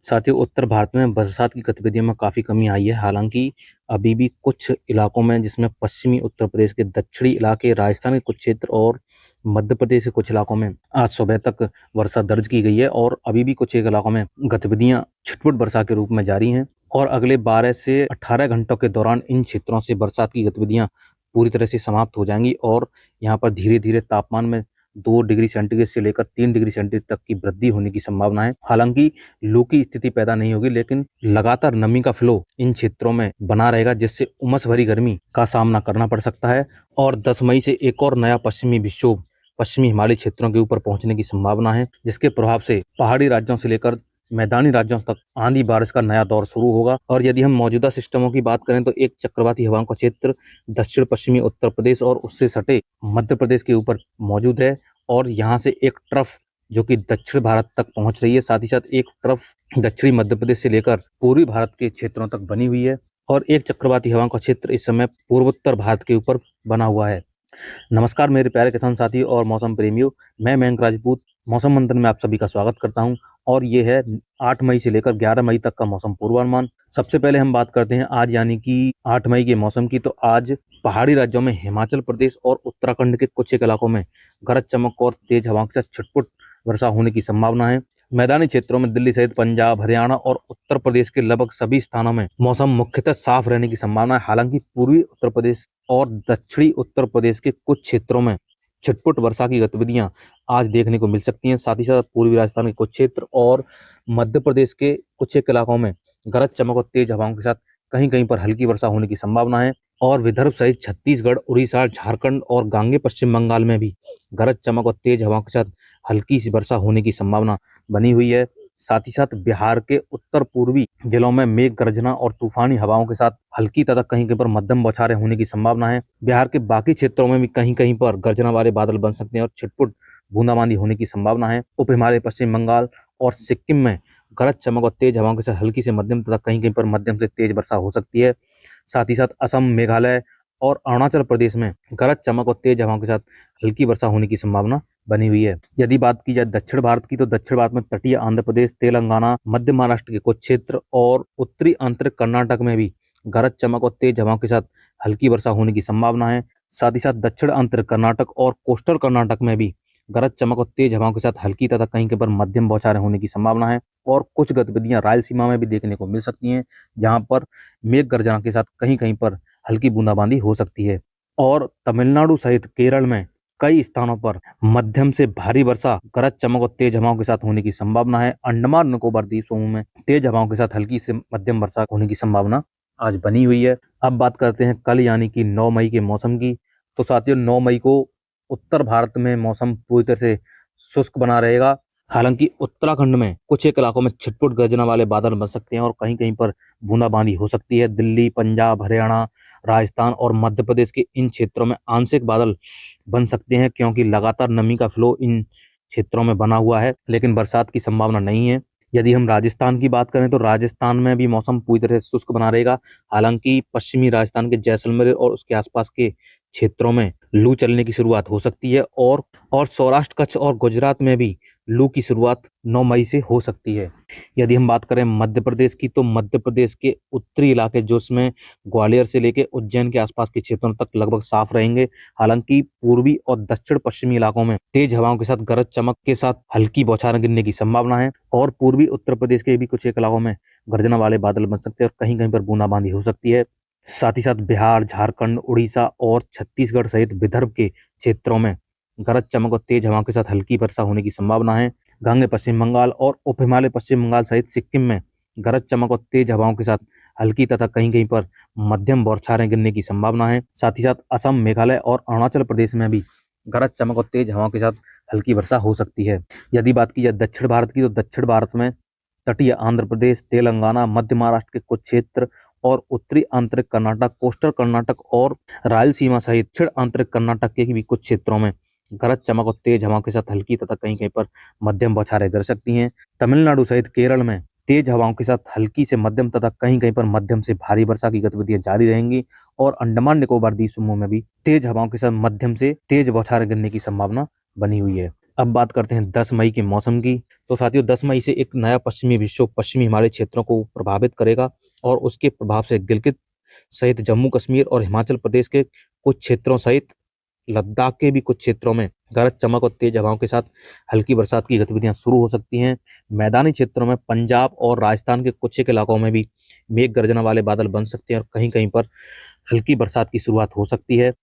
साथ ही उत्तर भारत में बरसात की गतिविधियों में काफ़ी कमी आई है। हालाँकि अभी भी कुछ इलाकों में, जिसमें पश्चिमी उत्तर प्रदेश के दक्षिणी इलाके, राजस्थान के कुछ क्षेत्र और मध्य प्रदेश के कुछ इलाकों में आज सुबह तक वर्षा दर्ज की गई है और अभी भी कुछ एक इलाकों में गतिविधियां छिटपुट वर्षा के रूप में जारी हैं और अगले 12 से 18 घंटों के दौरान इन क्षेत्रों से बरसात की गतिविधियां पूरी तरह से समाप्त हो जाएंगी और यहाँ पर धीरे-धीरे तापमान में 2 डिग्री सेंटीग्रेड से लेकर 3 डिग्री सेंटीग्रेड तक की वृद्धि होने की संभावना है। हालांकि लू की स्थिति पैदा नहीं होगी, लेकिन लगातार नमी का फ्लो इन क्षेत्रों में बना रहेगा, जिससे उमस भरी गर्मी का सामना करना पड़ सकता है और 10 मई से एक और नया पश्चिमी विक्षोभ पश्चिमी हिमालयी क्षेत्रों के ऊपर पहुंचने की संभावना है, जिसके प्रभाव से पहाड़ी राज्यों से लेकर मैदानी राज्यों तक आंधी बारिश का नया दौर शुरू होगा। और यदि हम मौजूदा सिस्टमों की बात करें तो एक चक्रवाती हवाओं का क्षेत्र दक्षिण पश्चिमी उत्तर प्रदेश और उससे सटे मध्य प्रदेश के ऊपर मौजूद है और यहाँ से एक ट्रफ जो कि दक्षिण भारत तक पहुंच रही है, साथ ही साथ एक ट्रफ दक्षिणी मध्य प्रदेश से लेकर पूर्वी भारत के क्षेत्रों तक बनी हुई है और एक चक्रवाती हवाओं का क्षेत्र इस समय पूर्वोत्तर भारत के ऊपर बना हुआ है। नमस्कार मेरे प्यारे किसान साथी और मौसम प्रेमियों, मैं मयंक राजपूत मौसम मंथन में आप सभी का स्वागत करता हूं और ये है 8 मई से लेकर 11 मई तक का मौसम पूर्वानुमान। सबसे पहले हम बात करते हैं आज यानी कि 8 मई के मौसम की। तो आज पहाड़ी राज्यों में हिमाचल प्रदेश और उत्तराखंड के कुछ एक इलाकों में गरज चमक और तेज हवाओं के साथ छिटपुट वर्षा होने की संभावना है। मैदानी क्षेत्रों में दिल्ली सहित पंजाब, हरियाणा और उत्तर प्रदेश के लगभग सभी स्थानों में मौसम मुख्यतः साफ रहने की संभावना है। हालांकि पूर्वी उत्तर प्रदेश और दक्षिणी उत्तर प्रदेश के कुछ क्षेत्रों में छिटपुट वर्षा की गतिविधियां आज देखने को मिल सकती हैं। साथ ही साथ पूर्वी राजस्थान के कुछ क्षेत्र और मध्य प्रदेश के कुछ एक इलाकों में गरज चमक और तेज हवाओं के साथ कहीं कहीं पर हल्की वर्षा होने की संभावना है और विदर्भ सहित छत्तीसगढ़, उड़ीसा, झारखंड और गांगे पश्चिम बंगाल में भी गरज चमक और तेज हवाओं के साथ हल्की सी वर्षा होने की संभावना बनी हुई है। साथ ही साथ बिहार के उत्तर पूर्वी जिलों में मेघ गर्जना और तूफानी हवाओं के साथ हल्की तथा कहीं कहीं पर मध्यम बौछारें होने की संभावना है। बिहार के बाकी क्षेत्रों में भी कहीं कहीं पर गर्जना वाले बादल बन सकते हैं और छिटपुट बूंदाबांदी होने की संभावना है। उप हिमालय पश्चिम बंगाल और सिक्किम में गरज चमक और तेज हवाओं के साथ हल्की से मध्यम तथा कहीं कहीं पर मध्यम से तेज वर्षा हो सकती है। साथ ही साथ असम, मेघालय और अरुणाचल प्रदेश में गरज चमक और तेज हवाओं के साथ हल्की वर्षा होने की संभावना बनी हुई है। यदि बात की जाए दक्षिण भारत की, तो दक्षिण भारत में तटीय आंध्र प्रदेश, तेलंगाना, मध्य महाराष्ट्र के कुछ क्षेत्र और उत्तरी आंतरिक कर्नाटक में भी गरज चमक और तेज हवाओं के साथ हल्की वर्षा होने की संभावना है। साथ ही साथ दक्षिण आंतरिक कर्नाटक और कोस्टल कर्नाटक में भी गरज चमक और तेज हवाओं के साथ हल्की तथा कहीं कहीं पर मध्यम बौछारें होने की संभावना है और कुछ गतिविधियां रायलसीमा में भी देखने को मिल सकती हैं, जहां पर मेघ गर्जना के साथ कहीं कहीं पर हल्की बूंदाबांदी हो सकती है। और तमिलनाडु सहित केरल में कई स्थानों पर मध्यम से भारी वर्षा गरज चमक और तेज हवाओं के साथ होने की संभावना है। अंडमान निकोबार द्वीप समूह में तेज हवाओं के साथ हल्की से मध्यम वर्षा होने की संभावना आज बनी हुई है। अब बात करते हैं कल यानी कि 9 मई के मौसम की। तो साथियों, 9 मई को उत्तर भारत में मौसम पूरी तरह से शुष्क बना रहेगा। हालांकि उत्तराखंड में कुछ एक इलाकों में छिटपुट गर्जना वाले बादल बन सकते हैं और कहीं कहीं पर बूंदाबांदी हो सकती है। दिल्ली, पंजाब, हरियाणा, राजस्थान और मध्य प्रदेश के इन क्षेत्रों में आंशिक बादल बन सकते हैं, क्योंकि लगातार नमी का फ्लो इन क्षेत्रों में बना हुआ है, लेकिन बरसात की संभावना नहीं है। यदि हम राजस्थान की बात करें तो राजस्थान में भी मौसम पूरी तरह से शुष्क बना रहेगा। हालांकि पश्चिमी राजस्थान के जैसलमेर और उसके आसपास के क्षेत्रों में लू चलने की शुरुआत हो सकती है और सौराष्ट्र, कच्छ और गुजरात में भी लू की शुरुआत 9 मई से हो सकती है। यदि हम बात करें मध्य प्रदेश की, तो मध्य प्रदेश के उत्तरी इलाके जो इसमें ग्वालियर से लेकर उज्जैन के आसपास के क्षेत्रों तक लगभग साफ रहेंगे। हालांकि पूर्वी और दक्षिण पश्चिमी इलाकों में तेज हवाओं के साथ गरज चमक के साथ हल्की बौछारें गिरने की संभावना है और पूर्वी उत्तर प्रदेश के भी कुछ एक इलाकों में गर्जना वाले बादल बन सकते हैं और कहीं कहीं पर बूंदाबांदी हो सकती है। साथ ही साथ बिहार, झारखंड, उड़ीसा और छत्तीसगढ़ सहित विदर्भ के क्षेत्रों में गरज चमक और तेज हवाओं के साथ हल्की वर्षा होने की संभावना है। गांगे पश्चिम बंगाल और उप हिमालय पश्चिम बंगाल सहित सिक्किम में गरज चमक और तेज हवाओं के साथ हल्की तथा कहीं कहीं पर मध्यम बौछारें गिरने की संभावना है। साथ ही साथ असम, मेघालय और अरुणाचल प्रदेश में भी गरज चमक और तेज हवाओं के साथ हल्की वर्षा हो सकती है। यदि बात की जाए दक्षिण भारत की, तो दक्षिण भारत में तटीय आंध्र प्रदेश, तेलंगाना, मध्य महाराष्ट्र के कुछ क्षेत्र और उत्तरी आंतरिक कर्नाटक, कोस्टल कर्नाटक और रायलसीमा सहित दक्षिण आंतरिक कर्नाटक के भी कुछ क्षेत्रों में गरज चमक और तेज हवाओं के साथ हल्की तथा कहीं कहीं पर मध्यम बौछारें गिर सकती हैं। तमिलनाडु सहित केरल में तेज हवाओं के साथ हल्की से मध्यम तथा कहीं कहीं पर मध्यम से भारी वर्षा की गतिविधियां जारी रहेंगी और अंडमान निकोबार द्वीप समूह में भी तेज हवाओं के साथ मध्यम से तेज बौछारें गिरने की संभावना बनी हुई है। अब बात करते हैं 10 मई के मौसम की। तो साथियों 10 मई से एक नया पश्चिमी विक्षोभ पश्चिमी हिमालय क्षेत्रों को प्रभावित करेगा और उसके प्रभाव से गिलगित सहित जम्मू कश्मीर और हिमाचल प्रदेश के कुछ क्षेत्रों सहित लद्दाख के भी कुछ क्षेत्रों में गरज चमक और तेज हवाओं के साथ हल्की बरसात की गतिविधियां शुरू हो सकती हैं। मैदानी क्षेत्रों में पंजाब और राजस्थान के कुछ एक इलाकों में भी मेघ गर्जना वाले बादल बन सकते हैं और कहीं कहीं पर हल्की बरसात की शुरुआत हो सकती है।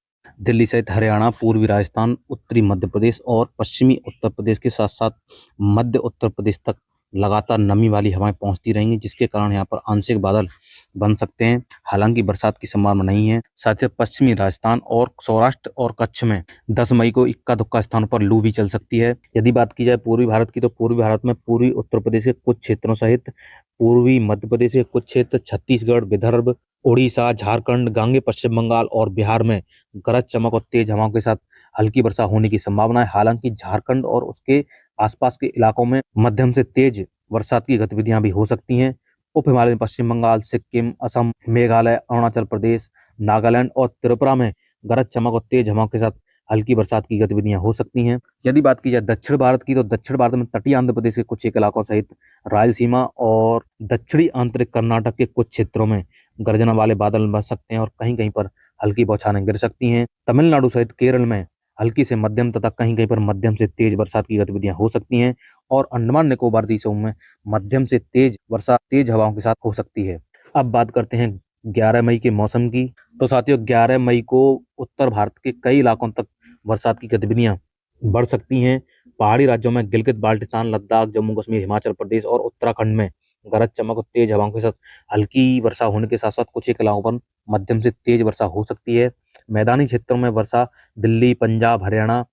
दिल्ली सहित हरियाणा, पूर्वी राजस्थान, उत्तरी मध्य प्रदेश और पश्चिमी उत्तर प्रदेश के साथ साथ मध्य उत्तर प्रदेश तक लगातार नमी वाली हवाएं पहुंचती रहेंगी, जिसके कारण यहाँ पर आंशिक बादल बन सकते हैं। हालांकि बरसात की संभावना नहीं है। साथ ही पश्चिमी राजस्थान और सौराष्ट्र और कच्छ में 10 मई को इक्का दुक्का स्थानों पर लू भी चल सकती है। यदि बात की जाए पूर्वी भारत की, तो पूर्वी भारत में पूर्वी उत्तर प्रदेश के कुछ क्षेत्रों सहित पूर्वी मध्य प्रदेश के कुछ क्षेत्र, छत्तीसगढ़, विदर्भ, उड़ीसा, झारखंड, गांगे पश्चिम बंगाल और बिहार में गरज चमक और तेज हवाओं के साथ हल्की वर्षा होने की संभावना है। हालांकि झारखंड और उसके आसपास के इलाकों में मध्यम से तेज बरसात की गतिविधियां भी हो सकती हैं। उप हिमालय पश्चिम बंगाल, सिक्किम, असम, मेघालय, अरुणाचल प्रदेश, नागालैंड और त्रिपुरा में गरज चमक और तेज हवाओं के साथ हल्की बरसात की गतिविधियां हो सकती हैं। यदि बात की जाए दक्षिण भारत की, तो दक्षिण भारत में तटीय आंध्र प्रदेश के कुछ एक इलाकों सहित रायलसीमा और दक्षिणी आंतरिक कर्नाटक के कुछ क्षेत्रों में गर्जना वाले बादल बन सकते हैं और कहीं कहीं पर हल्की बौछारें गिर सकती हैं। तमिलनाडु सहित केरल में हल्की से मध्यम तथा कहीं कहीं पर मध्यम से तेज बरसात की गतिविधियां हो सकती हैं और अंडमान निकोबार द्वीपों में मध्यम से तेज वर्षा तेज हवाओं के साथ हो सकती है। अब बात करते हैं 11 मई के मौसम की। तो साथियों 11 मई को उत्तर भारत के कई इलाकों तक बरसात की गतिविधियां बढ़ सकती हैं। पहाड़ी राज्यों में गिलगित बाल्टिस्तान, लद्दाख, जम्मू कश्मीर, हिमाचल प्रदेश और उत्तराखंड में गरज चमक और तेज हवाओं के साथ हल्की वर्षा होने के साथ साथ कुछ एक इलाकों पर मध्यम से तेज वर्षा हो सकती है। मैदानी क्षेत्रों में वर्षा दिल्ली, पंजाब, हरियाणा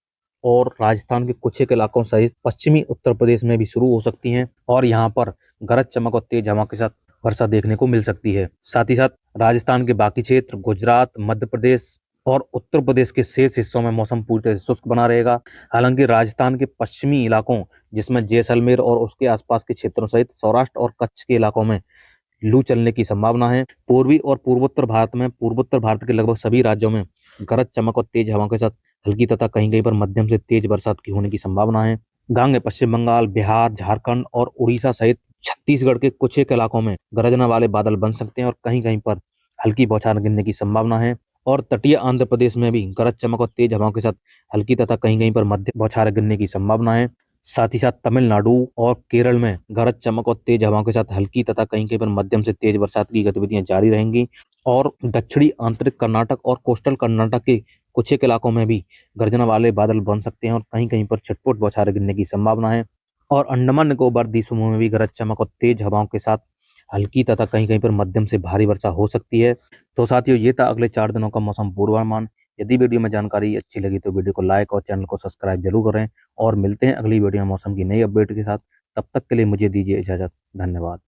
और राजस्थान के कुछ एक इलाकों सहित पश्चिमी उत्तर प्रदेश में भी शुरू हो सकती हैं और यहाँ पर गरज चमक और तेज हवा के साथ वर्षा देखने को मिल सकती है। साथ ही साथ राजस्थान के बाकी क्षेत्र, गुजरात, मध्य प्रदेश और उत्तर प्रदेश के शेष हिस्सों में मौसम पूरी तरह से शुष्क बना रहेगा। हालांकि राजस्थान के पश्चिमी इलाकों, जिसमें जैसलमेर और उसके आसपास के क्षेत्रों सहित सौराष्ट्र और कच्छ के इलाकों में लू चलने की संभावना है। पूर्वी और पूर्वोत्तर भारत के लगभग सभी राज्यों में गरज चमक और तेज हवाओं के साथ हल्की तथा कहीं कहीं पर मध्यम से तेज बरसात की होने की संभावना है। गांगे पश्चिम बंगाल, बिहार, झारखंड और उड़ीसा सहित छत्तीसगढ़ के कुछ एक इलाकों में गरजना वाले बादल बन सकते हैं और कहीं कहीं पर हल्की बौछार गिरने की संभावना है। और तटीय आंध्र प्रदेश में भी गरज चमक और तेज हवाओं के साथ हल्की तथा कहीं कहीं पर मध्यम बौछारें गिरने की संभावना है। साथ ही साथ तमिलनाडु और केरल में गरज चमक और तेज हवाओं के साथ हल्की तथा कहीं कहीं पर मध्यम से तेज बरसात की गतिविधियां जारी रहेंगी और दक्षिणी आंतरिक कर्नाटक और कोस्टल कर्नाटक के कुछ एक इलाकों में भी गर्जना वाले बादल बन सकते हैं और कहीं कहीं पर छिटपुट बौछारें गिरने की संभावना है। और अंडमान निकोबार द्वीप समूह में भी गरज चमक और तेज हवाओं के साथ हल्की तथा कहीं कहीं पर मध्यम से भारी वर्षा हो सकती है। तो साथियों ये था अगले 4 दिनों का मौसम पूर्वानुमान। यदि वीडियो में जानकारी अच्छी लगी तो वीडियो को लाइक और चैनल को सब्सक्राइब जरूर करें और मिलते हैं अगली वीडियो में मौसम की नई अपडेट के साथ। तब तक के लिए मुझे दीजिए इजाजत। धन्यवाद।